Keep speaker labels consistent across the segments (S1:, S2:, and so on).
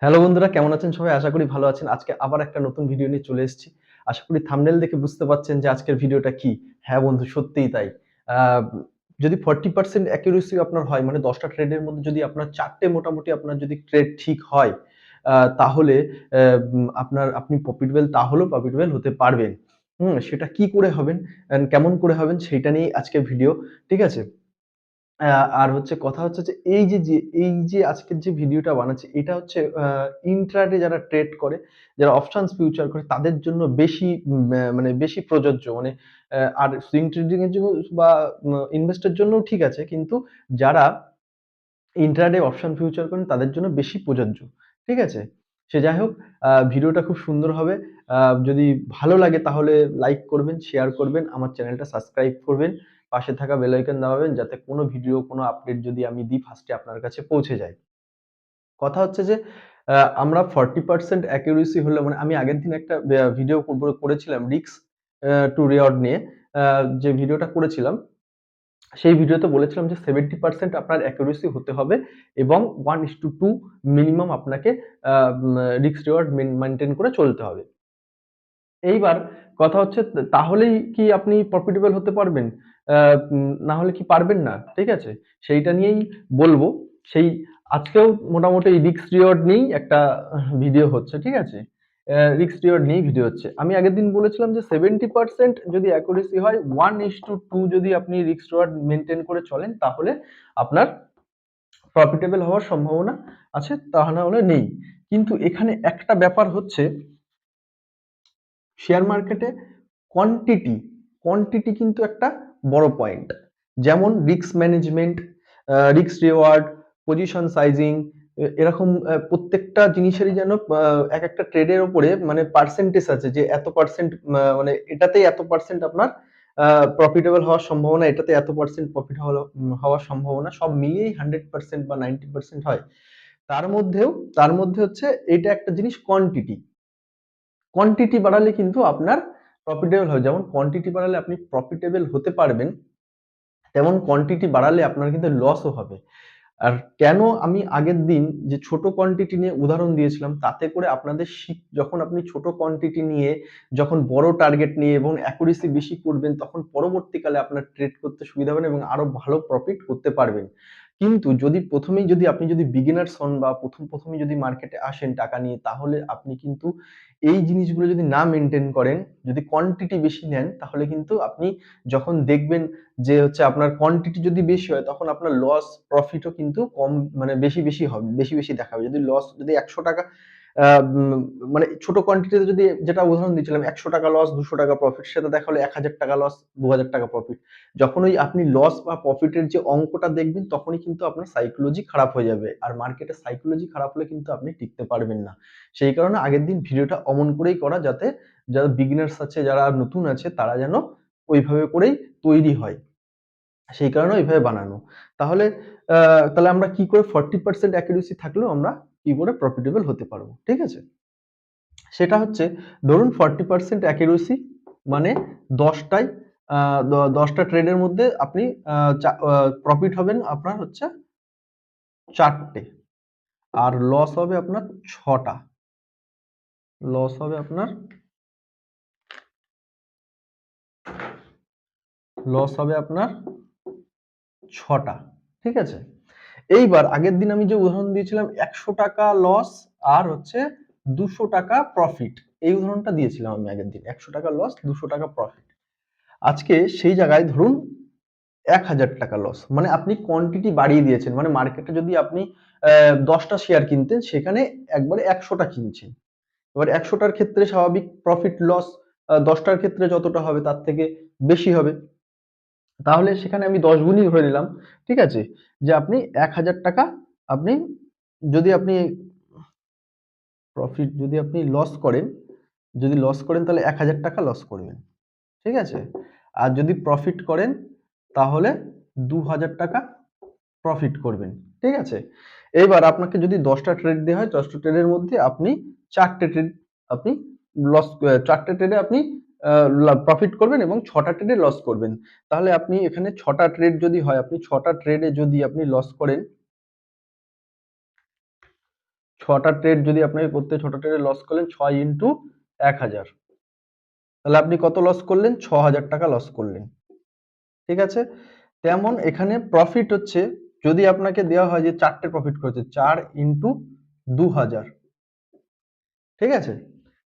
S1: Hello বন্ধুরা, কেমন আছেন সবাই? আশা করি ভালো আছেন। আজকে আবার একটা নতুন ভিডিও নিয়ে চলে এসেছি। আশা করি থাম্বনেল দেখে বুঝতে পারছেন যে আজকের ভিডিওটা কি। হ্যাঁ বন্ধু, সত্যিই তাই। আ যদি 40% অ্যাকুরেসি আপনার হয়, মানে ১০ টা ট্রেডের মধ্যে যদি আপনার ৪ টে মোটামুটি আপনার যদি ট্রেড ঠিক হয়, তাহলে আপনি প্রফিটেবল হতে পারবেন। সেটা কি করে হবেন, কেমন করে হবেন সেইটা নিয়েই আজকের ভিডিও। ঠিক আছে? আ আর হচ্ছে কথা হচ্ছে যে এই যে আজকের যে ভিডিওটা বানাচ্ছি এটা হচ্ছে ইন্ট্রাডে যারা ট্রেড করে, যারা অপশনস ফিউচার করে তাদের জন্য বেশি মানে বেশি প্রযোজ্য। মানে আর সুইং ট্রেডিং এর জন্য বা ইনভেস্টর জন্যও ঠিক আছে। কিন্তু যারা ইন্ট্রাডে অপশন ফিউচার করেন তাদের জন্য বেশি প্রযোজ্য। ঠিক আছে? সে যাই হোক, ভিডিওটা খুব সুন্দর হবে। আ যদি ভালো লাগে তাহলে লাইক করবেন, শেয়ার করবেন, আমার চ্যানেলটা সাবস্ক্রাইব করবেন। পাশে থাকা বেল আইকন দাবাবেন যাতে কোনো ভিডিও, কোনো আপডেট যদি আমি দিই ফার্স্ট এ আপনার কাছে পৌঁছে যায়। কথা হচ্ছে যে আ আমরা 40% অ্যাকুরেসি হলে, মানে আমি আগের দিন একটা ভিডিও করেছিলাম রিস্ক টু রিওয়ার্ড নিয়ে। আ যে ভিডিওটা করেছিলাম সেই ভিডিওতে বলেছিলাম যে 70% আপনার অ্যাকুরেসি হতে হবে এবং 1:2 মিনিমাম আপনাকে আ উম রিস্ক রিওয়ার্ড মেইনটেইন করে চলতে হবে। এইবার কথা হচ্ছে তাহলেই কি আপনি প্রফিটেবল হতে পারবেন? আ না হলে কি পারবেন না? ঠিক আছে? সেইটা নিয়েই বলবো। সেই আজকেও মোটামুটি রিস্ক রিওয়ার্ড নিয়েই একটা ভিডিও হচ্ছে। ঠিক আছে? রিস্ক রিওয়ার্ড নিয়েই ভিডিও হচ্ছে। আমি আগের দিন বলেছিলাম যে 70% যদি অ্যাকুরেসি হয়, 1:2 যদি আপনি রিস্ক রিওয়ার্ড মেইনটেইন করে চলেন তাহলে আপনার প্রফিটেবল হওয়ার সম্ভাবনা আছে, তা না হলে নেই। কিন্তু এখানে একটা ব্যাপার হচ্ছে, শেয়ার মার্কেটে কোয়ান্টিটি, কোয়ান্টিটি কিন্তু একটা বড় পয়েন্ট। যেমন risk management, risk reward, position sizing, এরকম প্রত্যেকটা জিনিসেরই যেন একেকটা ট্রেডের উপরে মানে পার্সেন্টেজ আছে যে এত পার্সেন্ট, মানে এটাতেই এত পার্সেন্ট আপনার প্রফিটেবল হওয়ার সম্ভাবনা, এটাতে এত পার্সেন্ট প্রফিট হওয়ার সম্ভাবনা সব মিলিয়েই 100% বা 90% হয়। তার মধ্যেও তার মধ্যে হচ্ছে এইটা একটা জিনিস কোয়ান্টিটি। কোয়ান্টিটি বাড়ালে কিন্তু আপনার প্রফিটেবল হয়। যেমন কোয়ান্টিটি বাড়ালে আপনি প্রফিটেবল হতে পারবেন, তেমন কোয়ান্টিটি বাড়ালে আপনার কিন্তু লসও হবে। আর কেন আমি আগের দিন যে ছোট কোয়ান্টিটি নিয়ে উদাহরণ দিয়েছিলাম, তাতে করে আপনাদের যখন আপনি ছোট কোয়ান্টিটি নিয়ে যখন বড় টার্গেট নিয়ে এবং অ্যাকুরেসি বেশি করবেন, তখন পরবর্তীকালে আপনার ট্রেড করতে সুবিধা হবে এবং আরো ভালো প্রফিট করতে পারবেন। কিন্তু যদি ১ম এই যদি আপনি যদি বিগিনার্স হন বা ১ম এই যদি মার্কেটে আসেন টাকা নিয়ে, তাহলে আপনি কিন্তু এই জিনিসগুলো যদি না মেইনটেইন করেন, যদি কোয়ান্টিটি বেশি নেন, তাহলে কিন্তু আপনি যখন দেখবেন যে হচ্ছে আপনার কোয়ান্টিটি যদি বেশি হয় তখন আপনার লস প্রফিটও কিন্তু কম, মানে বেশি হবে। বেশি দেখাবে। যদি লস যদি ৳১০০ আ উম মানে ছোট কোয়ান্টিটিতে যদি যেটা উদাহরণ দিয়েছিলাম ৳১০০ লস, ৳২০০ প্রফিট, সেটা দেখালো ৳১,০০০ লস, ৳২,০০০ প্রফিট। যখন ওই আপনি লস বা প্রফিটের যে অঙ্কটা দেখবেন তখনই কিন্তু আপনার সাইকোলজি খারাপ হয়ে যাবে। আর মার্কেটের সাইকোলজি খারাপ হলে কিন্তু আপনি টিকতে পারবেন না। সেই কারণে আগের দিন ভিডিওটা অমন করেই করা, যাতে যারা বিগিনার্স আছে, যারা নতুন আছে তারা যেন ওইভাবে করেই তৈরি হয়। সেই কারণে ওইভাবে বানানো। তাহলে আ তাহলে আমরা কি করে 40% অ্যাকুরেসি থাকলেও আমরা কি করে প্রফিটেবল হতে পারবো। ঠিক আছে? সেটা হচ্ছে, ধরুন 40% অ্যাকুরেসি মানে ১০ টায় আ দ ১০ টা ট্রেডের মধ্যে আপনি আ চা আ প্রফিট হবেন আপনার হচ্ছে ৪ টে। আর লস হবে আপনার ৬ টা। লস হবে আপনার লস হবে আপনার ৬ টা। ঠিক আছে? এইবার আগের দিন আমি যে উদাহরণ দিয়েছিলাম ৳১০০ লস আর হচ্ছে ৳২০০ প্রফিট। এই উদাহরণটা দিয়েছিলাম আমি আগের দিন। ৳১০০ লস, ৳২০০ প্রফিট। আজকে সেই জায়গায় ধরুন ৳১,০০০ লস। মানে আপনি কোয়ান্টিটি বাড়িয়ে দিয়েছেন। মানে মার্কেটে যদি আপনি ১০ টা শেয়ার কিনতেন, সেখানে একবারে ১০০ টা কিনছেন। এবার ১০০ টার ক্ষেত্রে স্বাভাবিক প্রফিট লস ১০ টার ক্ষেত্রে যতটা হবে তার থেকে বেশি হবে। তাহলে সেখানে আমি ১০ গুণই ধরে নিলাম। ঠিক আছে? যে আপনি ৳১,০০০, আপনি যদি আপনি প্রফিট যদি আপনি লস করেন, যদি লস করেন তাহলে ৳১,০০০ লস করবেন। ঠিক আছে? আর যদি প্রফিট করেন তাহলে ৳২,০০০ প্রফিট করবেন। ঠিক আছে? এইবার আপনাকে যদি ১০ টা ট্রেড দেয়া হয়, ১০ টা ট্রেডের মধ্যে আপনি ৪ টে ট্রেড আপনি ৪ টে ট্রেডে আপনি আ প্রফিট করবেন এবং ৬ টা ট্রেডে লস করবেন। তাহলে আপনি এখানে ৬ টা ট্রেড যদি হয়, আপনি ৬ টা ট্রেডে যদি আপনি লস করেন, 6টা ট্রেড যদি আপনাকে করতে 6টা ট্রেডে লস করলেন 6 ইন্টু 1000, তাহলে আপনি কত লস করলেন? 6000 টাকা লস করলেন। ঠিক আছে? তেমন এখানে প্রফিট হচ্ছে, যদি আপনাকে দেওয়া হয় যে 4টে প্রফিট করেছে 4 ইন্টু 2000, ঠিক আছে?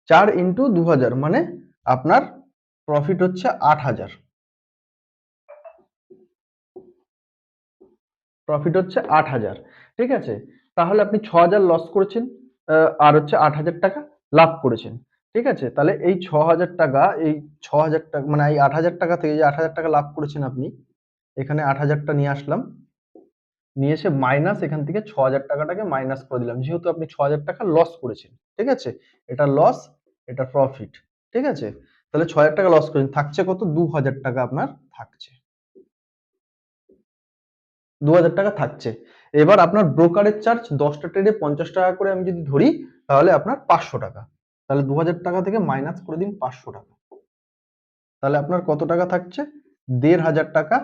S1: 4 ইন্টু 2000 মানে আপনার প্রফিট হচ্ছে 8000। প্রফিট হচ্ছে 8000, ঠিক আছে? তাহলে আপনি 6000 লস করেছেন, আর হচ্ছে 8000 টাকা লাভ করেছেন, ঠিক আছে? তাহলে এই 6000 টাকা, এই 6000 টাকা মানে এই 8000 টাকা থেকে যে 8000 টাকা লাভ করেছেন আপনি, এখানে 8000 টা নিয়ে আসলাম, নিয়ে এসে মাইনাস এখান থেকে 6000 টাকাটাকে মাইনাস করে দিলাম, যেহেতু আপনি 6000 টাকা লস করেছেন, ঠিক আছে? এটা লস, এটা প্রফিট, ঠিক আছে? তাহলে 6000 টাকা লস করেছেন, থাকছে কত? 2000 টাকা আপনার থাকছে, 2000 টাকা থাকছে। এবার আপনার ব্রোকারেজ চার্জ 10টা ট্রেডে 50 টাকা করে আমি যদি ধরি, তাহলে আপনার 500 টাকা। তাহলে 2000 টাকা থেকে মাইনাস করে দিন 500 টাকা, তাহলে আপনার কত টাকা থাকছে? 1500 টাকা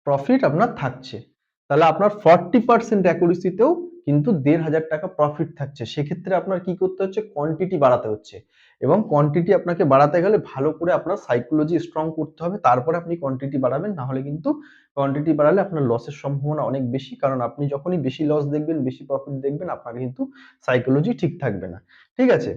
S1: প্রফিট আপনার থাকছে। তাহলে আপনার 40% অ্যাকুরেসিতেও কিন্তু 1500 টাকা প্রফিট থাকছে। সেক্ষেত্রে আপনার কি করতে হচ্ছে? কোয়ান্টিটি বাড়াতে হচ্ছে, এবং কোয়ান্টিটি আপনাকে বাড়াতে গেলে ভালো করে আপনার সাইকোলজি স্ট্রং করতে হবে, তারপরে আপনি কোয়ান্টিটি বাড়াবেন। না হলে কিন্তু কোয়ান্টিটি বাড়ালে আপনার লসের সম্ভাবনা অনেক বেশি, কারণ আপনি যখনই বেশি লস দেখবেন, বেশি প্রফিট দেখবেন, আপনার কিন্তু সাইকোলজি ঠিক থাকবে না, ঠিক আছে?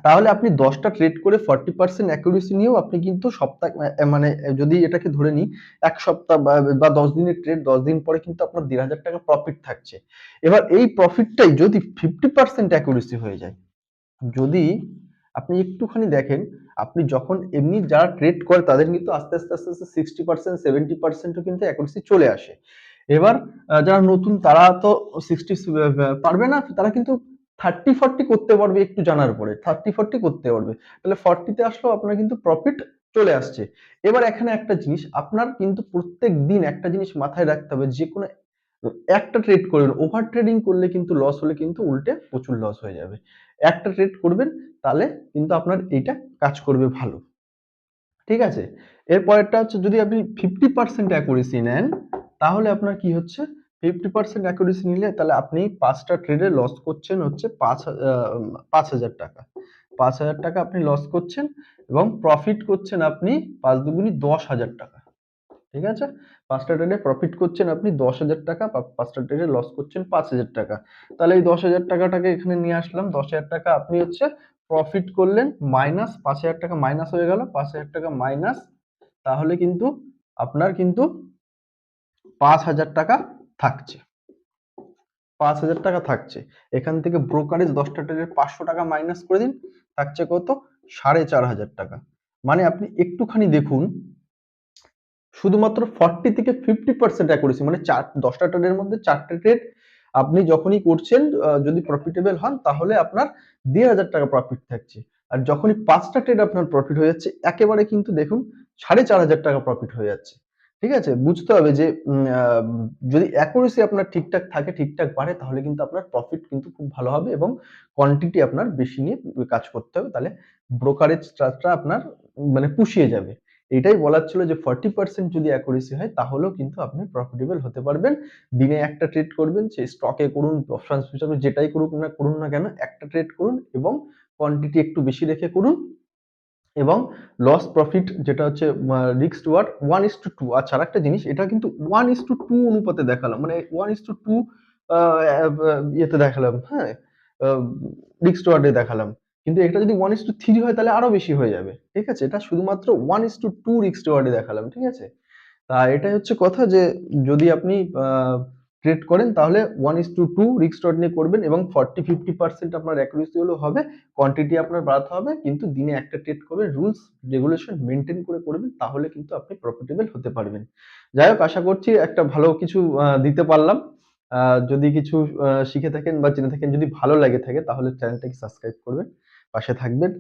S1: তাহলে আপনি 10টা ট্রেড করে 40% অ্যাকুরেসি নিয়েও আপনি কিন্তু সপ্তাহ মানে যদি এটাকে ধরে নিই 1 সপ্তাহ বা 10 দিনের ট্রেড, 10 দিন পরে কিন্তু আপনার 1500 টাকা প্রফিট থাকছে। এবার এই প্রফিটটাই যদি 50% অ্যাকুরেসি হয়ে যায়, যদি আপনি একটুখানি দেখেন, আপনি যখন এমনি যারা ট্রেড করে তাদের কিন্তু আস্তে আস্তে আস্তে আস্তে 60% 70% ও কিন্তু অ্যাকুরেসি চলে আসে। এবার যারা নতুন তারা তো 60 পারবে না, তারা কিন্তু 30-40 করতে পারবে একটু জানার পরে, 30-40 করতে পারবে, তাহলে 40 তে আসলেও আপনার কিন্তু প্রফিট চলে আসছে। এবার এখানে একটা জিনিস আপনার কিন্তু প্রত্যেক দিন একটা জিনিস মাথায় রাখতে হবে, যে কোনো একটা ট্রেড করবেন, ওভার ট্রেডিং করলে কিন্তু লস হলে কিন্তু উল্টে প্রচুর লস হয়ে যাবে। একটা ট্রেড করবেন, তাহলে কিন্তু আপনার এইটা কাজ করবে ভালো, ঠিক আছে? এর পরেরটা হচ্ছে, যদি আপনি 50% অ্যাকুরেসি নেন, তাহলে আপনার কি হচ্ছে? 50% অ্যাকুরেসি নিলে তাহলে আপনি 5টা ট্রেডে লস করছেন হচ্ছে 5000 টাকা। 5000 টাকা আপনি লস করছেন, এবং প্রফিট করছেন আপনি 5 দুগুনি 10,000 টাকা। ঠিক আছে? 5টা ট্রেডে প্রফিট করছেন আপনি 10,000 টাকা, 5টা ট্রেডে লস করছেন 5,000 টাকা। তাহলে এই 10,000 টাকাটাকে এখানে নিয়ে আসলাম। 10,000 টাকা আপনি হচ্ছে প্রফিট করলেন, মাইনাস 5,000 টাকা মাইনাস হয়ে গেল। 5,000 টাকা মাইনাস, তাহলে কিন্তু আপনার কিন্তু 5,000 টাকা থাকছে। 5,000 টাকা থাকছে। এখান থেকে ব্রোকারেজ 10টা ট্রেডের 500 টাকা মাইনাস করে দিন, থাকছে কত? 4,500 টাকা। মানে আপনি একটুখানি দেখুন, শুধুমাত্র 40 থেকে 50% অ্যাকুরেসি, মানে 10টা ট্রেডের মধ্যে 4টে ট্রেড আপনি যখনই করছেন, যদি প্রফিটেবল হন, তাহলে আপনার 1,500 টাকা প্রফিট থাকছে। আর যখনই 5টা ট্রেড আপনার প্রফিট হয়ে যাচ্ছে, একেবারে কিন্তু দেখুন 4,500 টাকা প্রফিট হয়ে যাচ্ছে। ঠিক আছে? বুঝতে হবে যে যদি অ্যাকুরেসি আপনার ঠিকঠাক থাকে, ঠিকঠাক বাড়ে, তাহলে কিন্তু আপনার প্রফিট কিন্তু খুব ভালো হবে, এবং কোয়ান্টিটি আপনার বেশি নিয়ে কাজ করতে হবে। তাহলে ব্রোকারেজ চার্জটা আপনার মানে পুষিয়ে যাবে। এটাই বলার ছিল যে 40% যদি অ্যাকুরেসি হয়, তাহলেও কিন্তু আপনি প্রফিটেবল হতে পারবেন। দিনে একটা ট্রেড করবেন, সে স্টকে করুন, অপশনস ফিউচারে যেটাই করুন না কেন, একটা ট্রেড করুন, এবং কোয়ান্টিটি একটু বেশি রেখে করুন, এবং লস প্রফিট যেটা হচ্ছে রিস্ক রিওয়ার্ড 1:2। আচ্ছা, আরেকটা জিনিস, এটা কিন্তু 1:2 অনুপাতে দেখালাম, মানে 1:2 ইয়েতে দেখালাম, হ্যাঁ? রিস্ক রিওয়ার্ডে দেখালাম। কিন্তু এটা যদি 1:3 হয়, তাহলে আরো বেশি হয়ে যাবে। ঠিক আছে? এটা শুধুমাত্র 1:2 রিস্ক রিওয়ার্ডে দেখালাম। ঠিক আছে? তা এটাই হচ্ছে কথা, যে যদি আপনি ট্রেড করেন, তাহলে 1:2 রিস্ক রিওয়ার্ড নিয়ে করবেন, এবং 40-50% আপনার অ্যাকুরেসি হলেও হবে, কোয়ান্টিটি আপনার বাড়াতে হবে, কিন্তু দিনে একটা ট্রেড করবেন, রুলস রেগুলেশন মেনটেন করে করবেন, তাহলে কিন্তু আপনি প্রফিটেবল হতে পারবেন। যাই হোক, আশা করছি একটা ভালো কিছু দিতে পারলাম। যদি কিছু শিখে থাকেন বা জেনে থাকেন, যদি ভালো লাগে থাকে, তাহলে চ্যানেলটাকে সাবস্ক্রাইব করবেন, পাশে থাকবেন।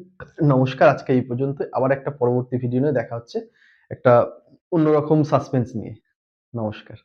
S1: নমস্কার, আজকে এই পর্যন্ত। আবার একটা পরবর্তী ভিডিও নিয়ে দেখা হচ্ছে একটা অন্যরকম সাসপেন্স নিয়ে। নমস্কার।